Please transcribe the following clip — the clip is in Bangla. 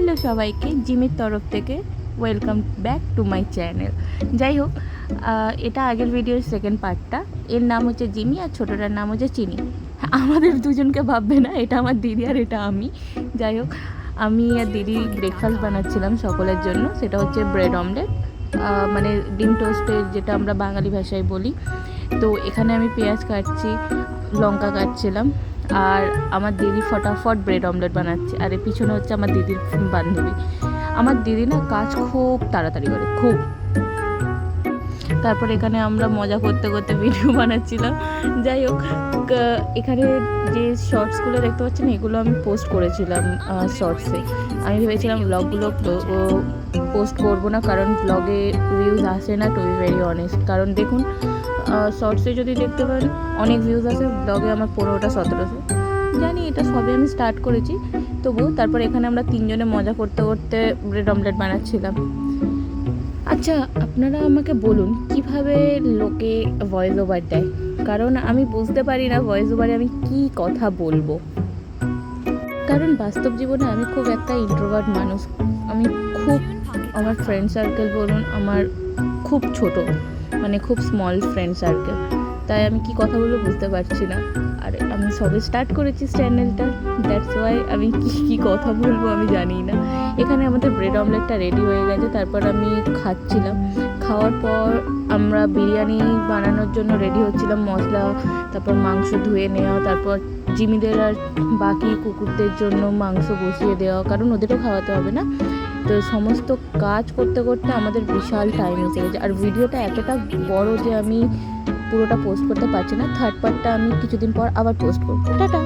হ্যালো সবাইকে, জিমির তরফ থেকে welcome back to my channel. যাই হোক, এটা আগের ভিডিওর সেকেন্ড পার্টটা। এর নাম হচ্ছে জিমি আর ছোটোটার নাম হচ্ছে চিনি। আমাদের দুজনকে ভাববে না, এটা আমার দিদি আর এটা আমি। যাই হোক, আমি আর দিদি ব্রেকফাস্ট বানাচ্ছিলাম সকলের জন্য। সেটা হচ্ছে ব্রেড অমলেট, মানে ডিম টোস্টের, যেটা আমরা বাঙালি ভাষায় বলি। তো এখানে আমি পেঁয়াজ কাটছি, লঙ্কা কাটছিলাম, আর আমার দিদি ফটাফট ব্রেড অমলেট বানাচ্ছে। আর এর পিছনে হচ্ছে আমার দিদির বান্ধবী। আমার দিদি না কাজ খুব তাড়াতাড়ি করে, খুব। তারপর এখানে আমরা মজা করতে করতে ভিডিও বানাচ্ছিলাম। যাই হোক, এখানে যে শর্টসগুলো দেখতে পাচ্ছেন, এগুলো আমি পোস্ট করেছিলাম শর্টসে। আমি ভেবেছিলাম ব্লগগুলো পোস্ট করবো না, কারণ ব্লগে ভিউজ আসে না, টু বি ভেরি অনেস্ট। কারণ দেখুন, শর্টসে যদি দেখতে পান অনেক ভিউজ আসে, ব্লগে আমার 1500-1700। জানি এটা সবে আমি স্টার্ট করেছি, তবু। তারপর এখানে আমরা তিনজনে মজা করতে করতে ব্রেড অমলেট বানাচ্ছিলাম। আচ্ছা, আপনারা আমাকে বলুন কিভাবে লোকে ভয়েস ওভার দেয়, কারণ আমি বুঝতে পারি না ভয়েস ওভারে আমি কি কথা বলবো। কারণ বাস্তব জীবনে আমি খুব একটা ইন্ট্রোভার্ট মানুষ। আমি খুব, আমার ফ্রেন্ড সার্কেল বলুন আমার খুব ছোট, মানে খুব স্মল ফ্রেন্ড সার্কেল। তাই আমি কি কথা বলবো বুঝতে পারছি না। আর আমি সবে স্টার্ট করেছি চ্যানেলটা, দ্যাটস ওয়াই আমি কি কথা বলবো আমি জানি না। এখানে আমাদের ব্রেড অমলেটটা রেডি হয়ে গেছে। তারপর আমি খাচ্ছিলাম। খাওয়ার পর আমরা বিরিয়ানি বানানোর জন্য রেডি হচ্ছিলাম, মশলা, তারপর মাংস ধুয়ে নেওয়া, তারপর জিমিদের আর বাকি কুকুরদের জন্য মাংস বসিয়ে দেওয়া, কারণ ওদেরও খাওয়াতে হবে না। তো সমস্ত কাজ করতে করতে আমাদের বিশাল টাইম এসে গেছে। আর ভিডিওটা এতটা বড় যে আমি পুরোটা পোস্ট করতে পারছি না। থার্ড পার্টটা আমি কিছুদিন পর আবার পোস্ট করবো। টাটা।